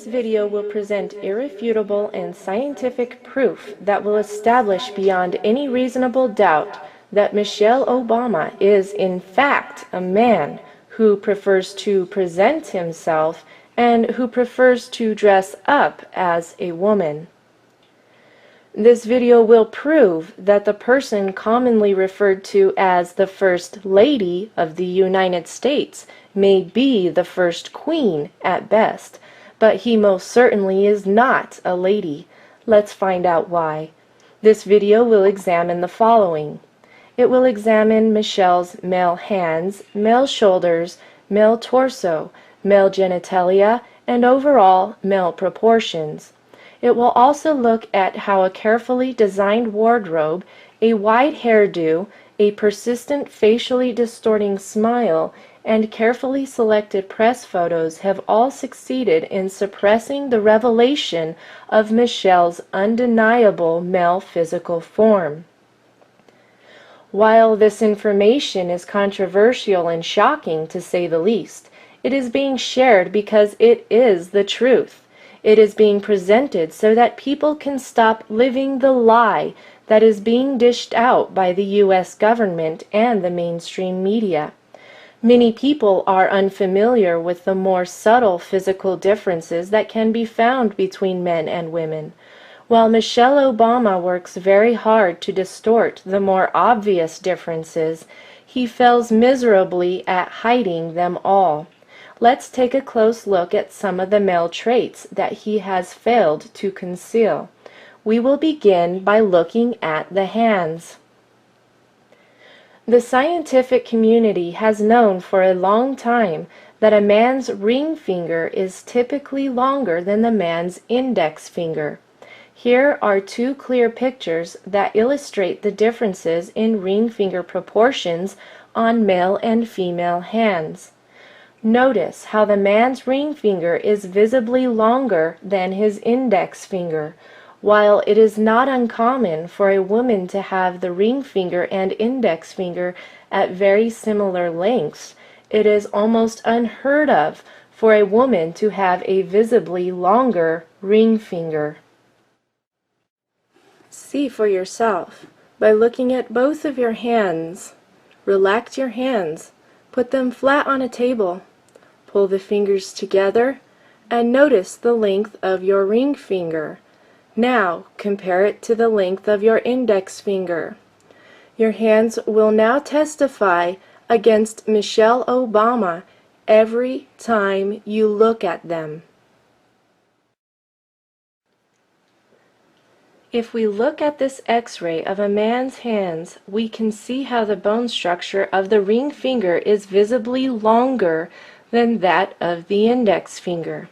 video will present irrefutable and scientific proof that will establish beyond any reasonable doubt that Michelle Obama is in fact a man who prefers to present himself and who prefers to dress up as a woman. This video will prove that the person commonly referred to as the First Lady of the United States may be the First Queen at best, but he most certainly is not a lady. Let's find out why. This video will examine the following. It will examine Michelle's male hands, male shoulders, male torso, male genitalia, and overall male proportions. It will also look at how a carefully designed wardrobe, a wide hairdo, a persistent facially distorting smile, and carefully selected press photos have all succeeded in suppressing the revelation of Michelle's undeniable male physical form. While this information is controversial and shocking to say the least, it is being shared because it is the truth. It is being presented so that people can stop living the lie that is being dished out by the U.S. government and the mainstream media. Many people are unfamiliar with the more subtle physical differences that can be found between men and women. While Michelle Obama works very hard to distort the more obvious differences, he fails miserably at hiding them all. Let's take a close look at some of the male traits that he has failed to conceal. We will begin by looking at the hands. The scientific community has known for a long time that a man's ring finger is typically longer than the man's index finger. Here are two clear pictures that illustrate the differences in ring finger proportions on male and female hands. Notice how the man's ring finger is visibly longer than his index finger. While it is not uncommon for a woman to have the ring finger and index finger at very similar lengths, it is almost unheard of for a woman to have a visibly longer ring finger. See for yourself by looking at both of your hands. Relax your hands. Put them flat on a table. Pull the fingers together and notice the length of your ring finger. Now compare it to the length of your index finger. Your hands will now testify against Michelle Obama every time you look at them. If we look at this X-ray of a man's hands, we can see how the bone structure of the ring finger is visibly longer than that of the index finger.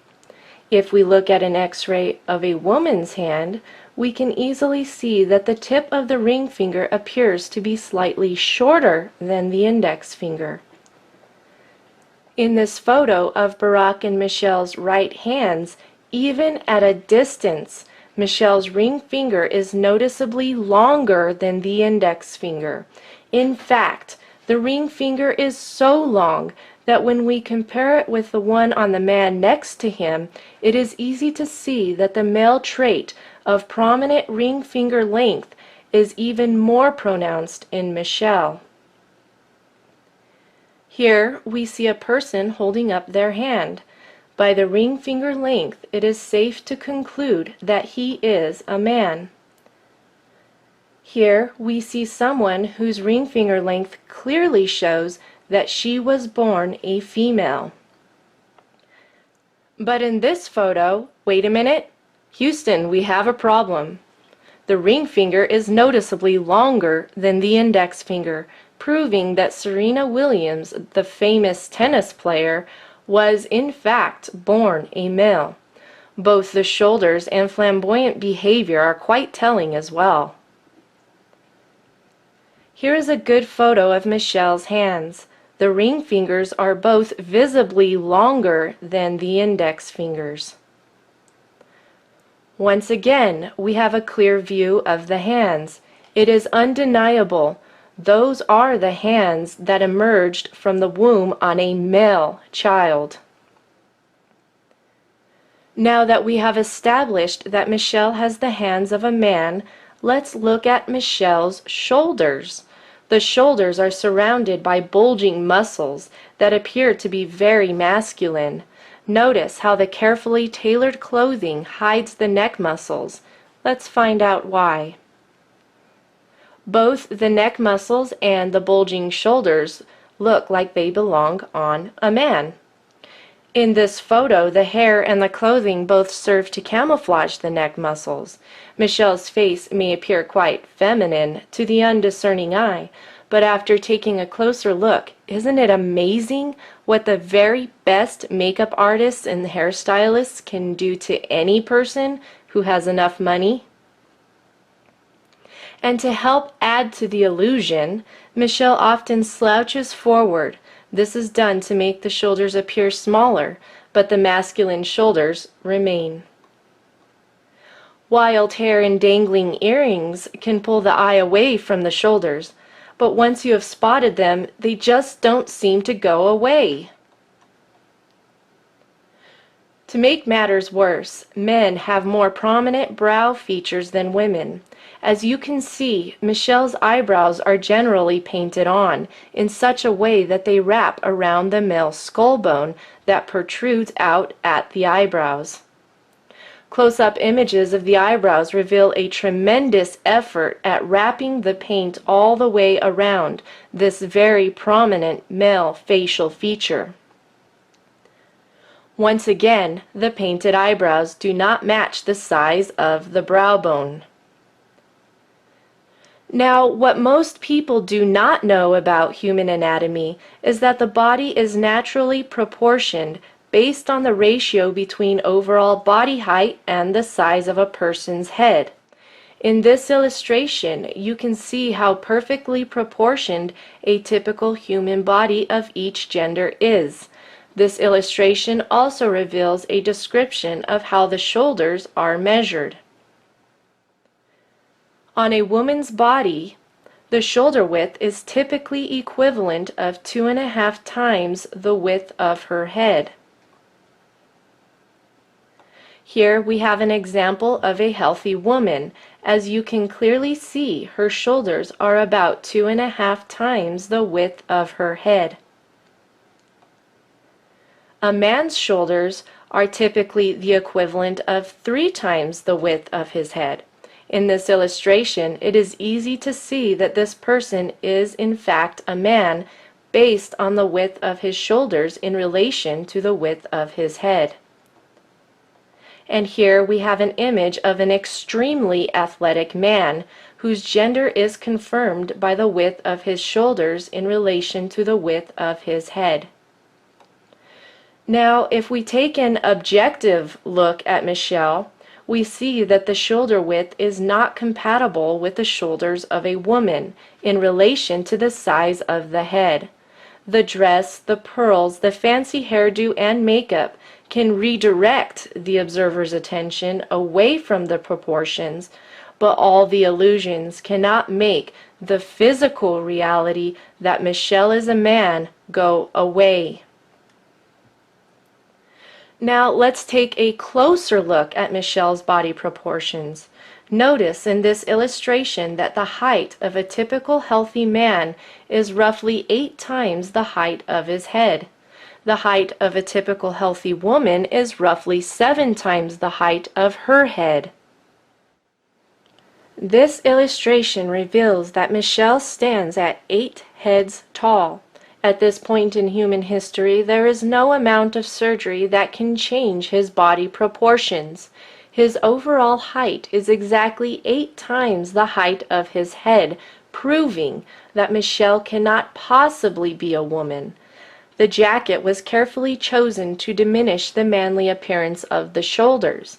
If we look at an X-ray of a woman's hand, we can easily see that the tip of the ring finger appears to be slightly shorter than the index finger. In this photo of Barack and Michelle's right hands, even at a distance, Michelle's ring finger is noticeably longer than the index finger. In fact, the ring finger is so long that when we compare it with the one on the man next to him, it is easy to see that the male trait of prominent ring finger length is even more pronounced in Michelle. Here we see a person holding up their hand. By the ring finger length, it is safe to conclude that he is a man. Here we see someone whose ring finger length clearly shows that she was born a female. But in this photo, wait a minute, Houston, we have a problem. The ring finger is noticeably longer than the index finger, proving that Serena Williams, the famous tennis player, was in fact born a male. Both the shoulders and flamboyant behavior are quite telling as well. Here is a good photo of Michelle's hands. The ring fingers are both visibly longer than the index fingers. Once again, we have a clear view of the hands. It is undeniable. Those are the hands that emerged from the womb on a male child. Now that we have established that Michelle has the hands of a man, let's look at Michelle's shoulders. The shoulders are surrounded by bulging muscles that appear to be very masculine. Notice how the carefully tailored clothing hides the neck muscles. Let's find out why. Both the neck muscles and the bulging shoulders look like they belong on a man. In this photo, the hair and the clothing both serve to camouflage the neck muscles. Michelle's face may appear quite feminine to the undiscerning eye, but after taking a closer look, isn't it amazing what the very best makeup artists and hairstylists can do to any person who has enough money? And to help add to the illusion, Michelle often slouches forward. This is done to make the shoulders appear smaller, but the masculine shoulders remain. Wild hair and dangling earrings can pull the eye away from the shoulders, but once you have spotted them, they just don't seem to go away. To make matters worse, men have more prominent brow features than women. As you can see, Michelle's eyebrows are generally painted on in such a way that they wrap around the male skull bone that protrudes out at the eyebrows. Close-up images of the eyebrows reveal a tremendous effort at wrapping the paint all the way around this very prominent male facial feature. Once again, the painted eyebrows do not match the size of the brow bone. Now, what most people do not know about human anatomy is that the body is naturally proportioned based on the ratio between overall body height and the size of a person's head. In this illustration, you can see how perfectly proportioned a typical human body of each gender is. This illustration also reveals a description of how the shoulders are measured. On a woman's body, the shoulder width is typically equivalent of 2.5 times the width of her head. Here we have an example of a healthy woman. As you can clearly see, her shoulders are about 2.5 times the width of her head. A man's shoulders are typically the equivalent of 3 times the width of his head. In this illustration, it is easy to see that this person is in fact a man based on the width of his shoulders in relation to the width of his head. And here we have an image of an extremely athletic man whose gender is confirmed by the width of his shoulders in relation to the width of his head. Now, if we take an objective look at Michelle, we see that the shoulder width is not compatible with the shoulders of a woman in relation to the size of the head. The dress, the pearls, the fancy hairdo, and makeup can redirect the observer's attention away from the proportions, but all the illusions cannot make the physical reality that Michelle is a man go away. Now let's take a closer look at Michelle's body proportions. Notice in this illustration that the height of a typical healthy man is roughly 8 times the height of his head. The height of a typical healthy woman is roughly 7 times the height of her head. This illustration reveals that Michelle stands at 8 heads tall. At this point in human history, there is no amount of surgery that can change his body proportions. His overall height is exactly 8 times the height of his head, proving that Michelle cannot possibly be a woman. The jacket was carefully chosen to diminish the manly appearance of the shoulders.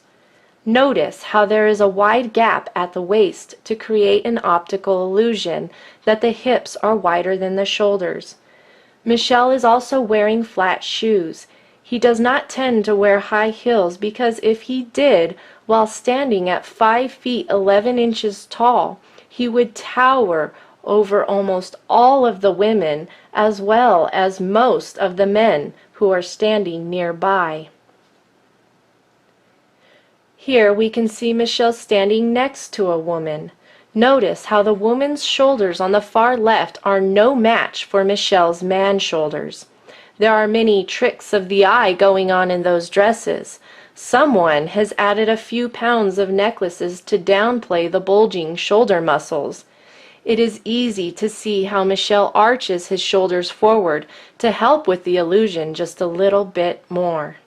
Notice how there is a wide gap at the waist to create an optical illusion that the hips are wider than the shoulders. Michelle is also wearing flat shoes. He does not tend to wear high heels because if he did, while standing at 5 feet 11 inches tall, he would tower over almost all of the women as well as most of the men who are standing nearby. Here we can see Michelle standing next to a woman. Notice how the woman's shoulders on the far left are no match for Michelle's man shoulders. There are many tricks of the eye going on in those dresses. Someone has added a few pounds of necklaces to downplay the bulging shoulder muscles. It is easy to see how Michelle arches his shoulders forward to help with the illusion just a little bit more.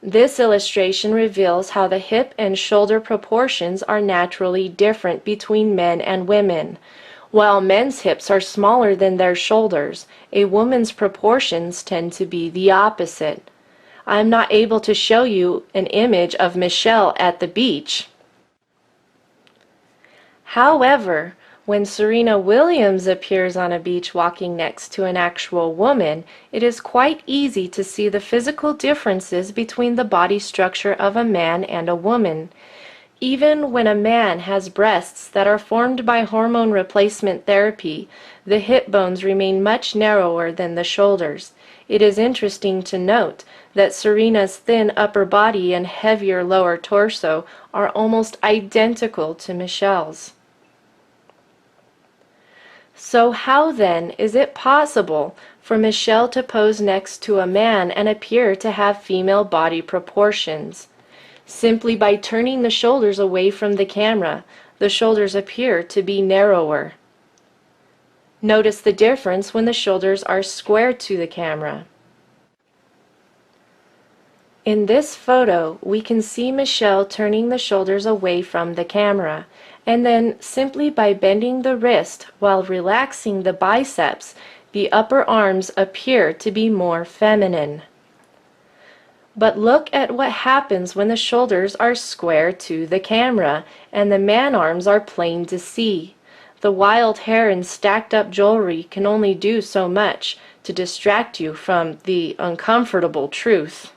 This illustration reveals how the hip and shoulder proportions are naturally different between men and women. While men's hips are smaller than their shoulders, a woman's proportions tend to be the opposite. I am not able to show you an image of Michelle at the beach. However, when Serena Williams appears on a beach walking next to an actual woman, it is quite easy to see the physical differences between the body structure of a man and a woman. Even when a man has breasts that are formed by hormone replacement therapy, the hip bones remain much narrower than the shoulders. It is interesting to note that Serena's thin upper body and heavier lower torso are almost identical to Michelle's. So how then is it possible for Michelle to pose next to a man and appear to have female body proportions? Simply by turning the shoulders away from the camera, the shoulders appear to be narrower. Notice the difference when the shoulders are square to the camera. In this photo, we can see Michelle turning the shoulders away from the camera, and then simply by bending the wrist while relaxing the biceps, the upper arms appear to be more feminine. But look at what happens when the shoulders are square to the camera and the man arms are plain to see. The wild hair and stacked up jewelry can only do so much to distract you from the uncomfortable truth.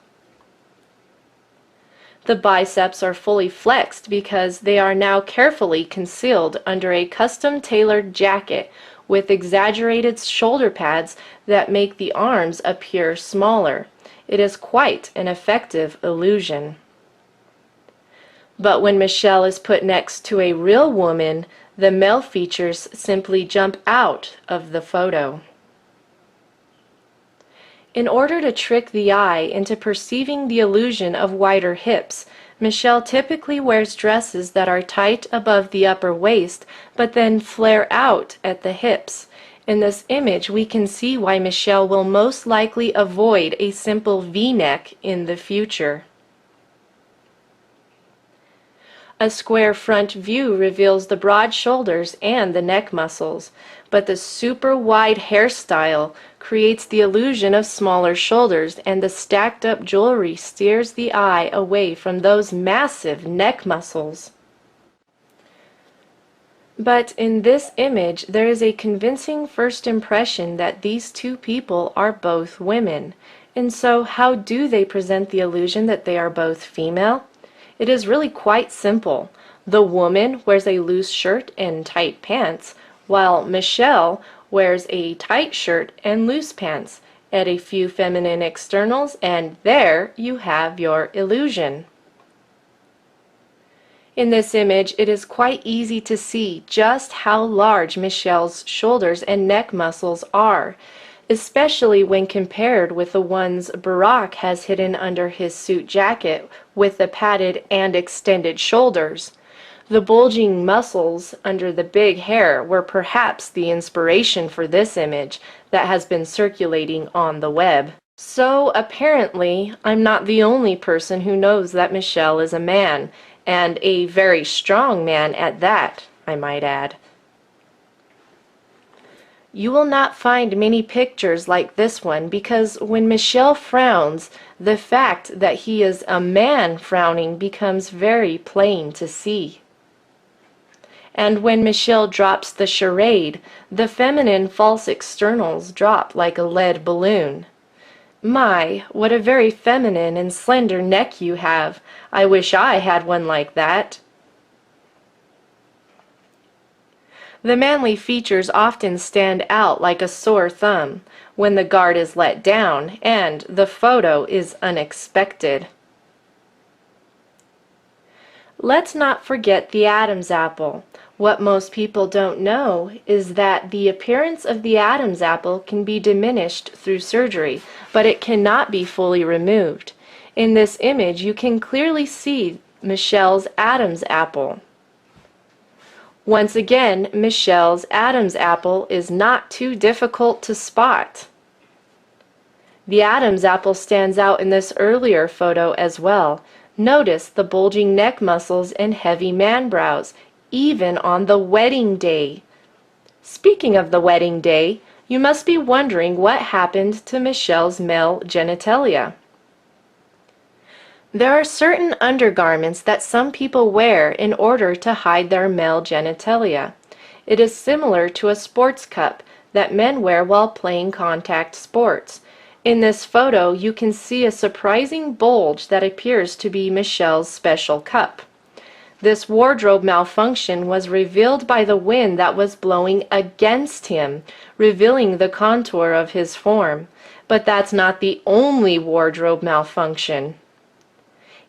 The biceps are fully flexed because they are now carefully concealed under a custom-tailored jacket with exaggerated shoulder pads that make the arms appear smaller. It is quite an effective illusion. But when Michelle is put next to a real woman, the male features simply jump out of the photo. In order to trick the eye into perceiving the illusion of wider hips, Michelle typically wears dresses that are tight above the upper waist but then flare out at the hips. In this image, we can see why Michelle will most likely avoid a simple V-neck in the future. A square front view reveals the broad shoulders and the neck muscles, but the super wide hairstyle creates the illusion of smaller shoulders, and the stacked up jewelry steers the eye away from those massive neck muscles. But in this image, there is a convincing first impression that these two people are both women. And so how do they present the illusion that they are both female? It is really quite simple. The woman wears a loose shirt and tight pants, while Michelle wears a tight shirt and loose pants. Add a few feminine externals, and there you have your illusion. In this image, it is quite easy to see just how large Michelle's shoulders and neck muscles are, especially when compared with the ones Barack has hidden under his suit jacket with the padded and extended shoulders. The bulging muscles under the big hair were perhaps the inspiration for this image that has been circulating on the web. So apparently, I'm not the only person who knows that Michelle is a man, and a very strong man at that, I might add. You will not find many pictures like this one because when Michelle frowns, the fact that he is a man frowning becomes very plain to see. And when Michelle drops the charade, the feminine false externals drop like a lead balloon. My, what a very feminine and slender neck you have. I wish I had one like that. The manly features often stand out like a sore thumb when the guard is let down and the photo is unexpected. Let's not forget the Adam's apple. What most people don't know is that the appearance of the Adam's apple can be diminished through surgery, but it cannot be fully removed. In this image, you can clearly see Michelle's Adam's apple. Once again, Michelle's Adam's apple is not too difficult to spot. The Adam's apple stands out in this earlier photo as well. Notice the bulging neck muscles and heavy man brows, even on the wedding day. Speaking of the wedding day, you must be wondering what happened to Michelle's male genitalia. There are certain undergarments that some people wear in order to hide their male genitalia. It is similar to a sports cup that men wear while playing contact sports. In this photo, you can see a surprising bulge that appears to be Michelle's special cup. This wardrobe malfunction was revealed by the wind that was blowing against him, revealing the contour of his form. But that's not the only wardrobe malfunction.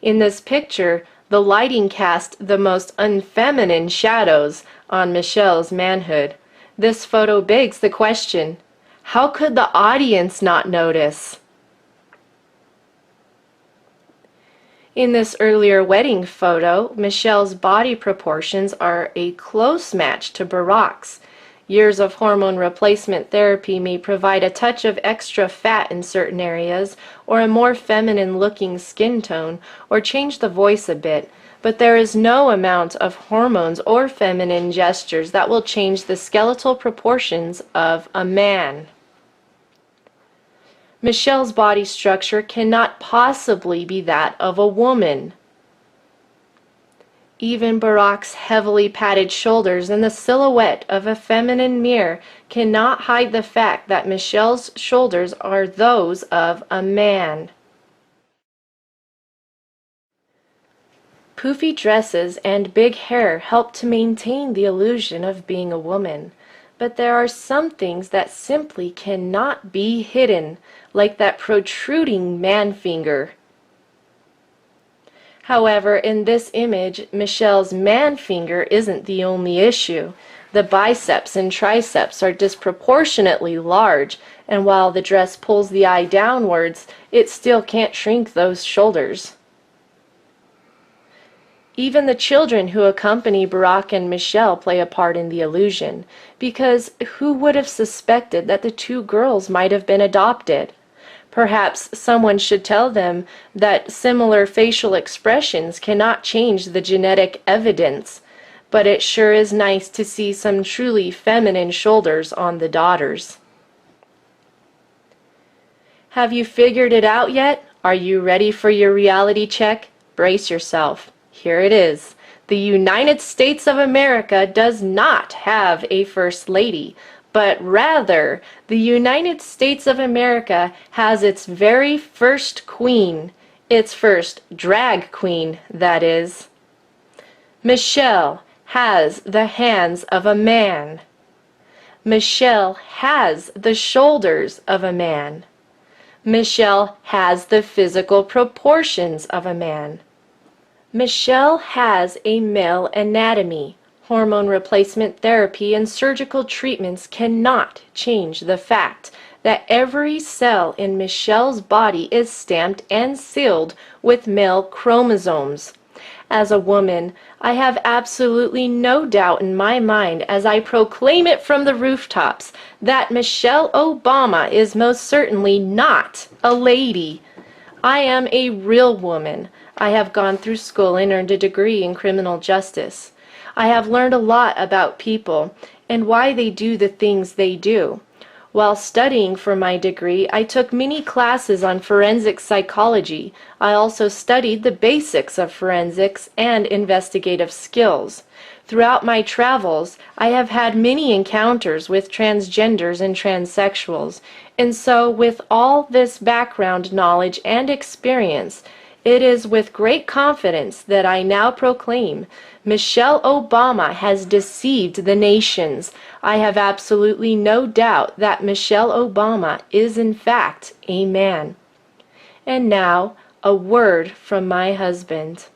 In this picture, the lighting cast the most unfeminine shadows on Michelle's manhood. This photo begs the question, how could the audience not notice? In this earlier wedding photo, Michelle's body proportions are a close match to Barack's. Years of hormone replacement therapy may provide a touch of extra fat in certain areas, or a more feminine-looking skin tone, or change the voice a bit, but there is no amount of hormones or feminine gestures that will change the skeletal proportions of a man. Michelle's body structure cannot possibly be that of a woman. Even Barack's heavily padded shoulders and the silhouette of a feminine mirror cannot hide the fact that Michelle's shoulders are those of a man. Poofy dresses and big hair help to maintain the illusion of being a woman, but there are some things that simply cannot be hidden, like that protruding man finger. However, in this image, Michelle's man finger isn't the only issue. The biceps and triceps are disproportionately large, and while the dress pulls the eye downwards, it still can't shrink those shoulders. Even the children who accompany Barack and Michelle play a part in the illusion, because who would have suspected that the two girls might have been adopted? Perhaps someone should tell them that similar facial expressions cannot change the genetic evidence, but it sure is nice to see some truly feminine shoulders on the daughters. Have you figured it out yet? Are you ready for your reality check? Brace yourself. Here it is. The United States of America does not have a First Lady, but rather, the United States of America has its very first queen, its first drag queen, that is. Michelle has the hands of a man. Michelle has the shoulders of a man. Michelle has the physical proportions of a man. Michelle has a male anatomy. Hormone replacement therapy and surgical treatments cannot change the fact that every cell in Michelle's body is stamped and sealed with male chromosomes. As a woman, I have absolutely no doubt in my mind as I proclaim it from the rooftops that Michelle Obama is most certainly not a lady. I am a real woman. I have gone through school and earned a degree in criminal justice. I have learned a lot about people and why they do the things they do. While studying for my degree, I took many classes on forensic psychology. I also studied the basics of forensics and investigative skills. Throughout my travels, I have had many encounters with transgenders and transsexuals, and so with all this background knowledge and experience, it is with great confidence that I now proclaim Michelle Obama has deceived the nations. I have absolutely no doubt that Michelle Obama is in fact a man. And now, a word from my husband.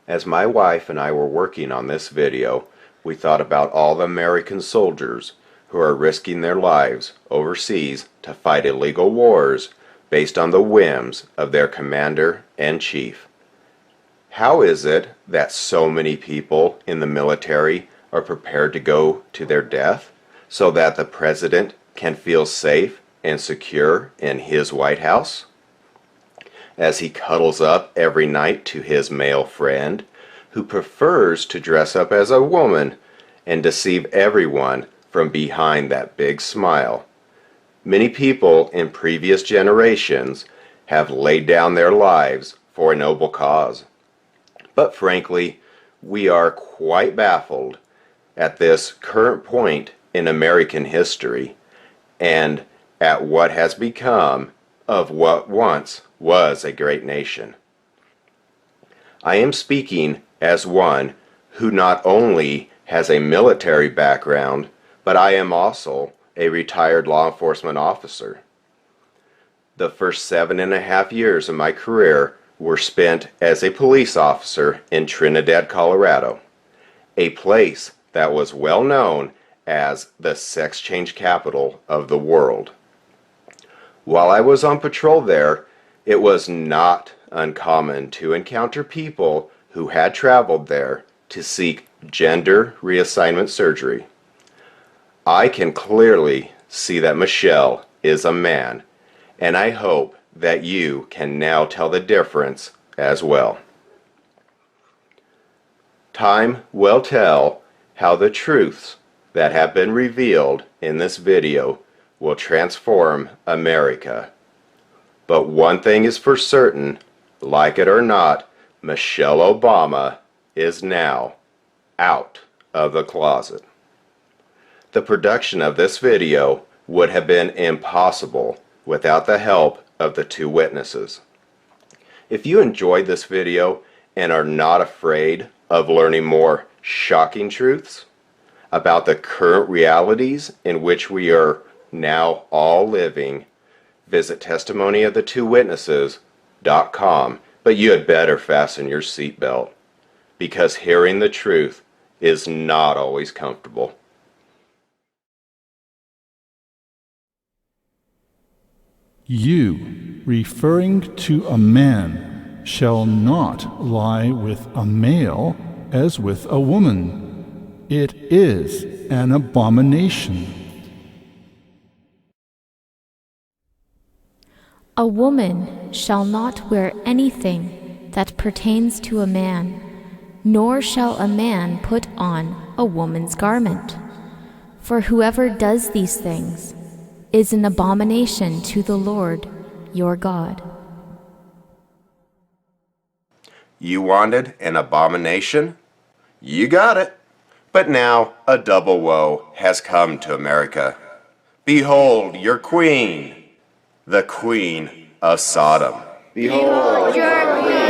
As my wife and I were working on this video, we thought about all the American soldiers who are risking their lives overseas to fight illegal wars based on the whims of their commander-in-chief. How is it that so many people in the military are prepared to go to their death so that the president can feel safe and secure in his White House? As he cuddles up every night to his male friend, who prefers to dress up as a woman and deceive everyone from behind that big smile. Many people in previous generations have laid down their lives for a noble cause. But frankly, we are quite baffled at this current point in American history and at what has become of what once was a great nation. I am speaking as one who not only has a military background, but I am also a retired law enforcement officer. The first 7.5 years of my career were spent as a police officer in Trinidad, Colorado, a place that was well known as the sex change capital of the world. While I was on patrol there, it was not uncommon to encounter people who had traveled there to seek gender reassignment surgery. I can clearly see that Michelle is a man, and I hope that you can now tell the difference as well. Time will tell how the truths that have been revealed in this video will transform America. But one thing is for certain, like it or not, Michelle Obama is now out of the closet. The production of this video would have been impossible without the help of the two witnesses. If you enjoyed this video and are not afraid of learning more shocking truths about the current realities in which we are now all living, visit testimonyofthetwowitnesses.com, but you had better fasten your seatbelt, because hearing the truth is not always comfortable. You, referring to a man, shall not lie with a male as with a woman. It is an abomination. A woman shall not wear anything that pertains to a man, nor shall a man put on a woman's garment. For whoever does these things is an abomination to the Lord your God. You wanted an abomination? You got it. But now a double woe has come to America. Behold your queen, the Queen of Sodom. Behold your queen.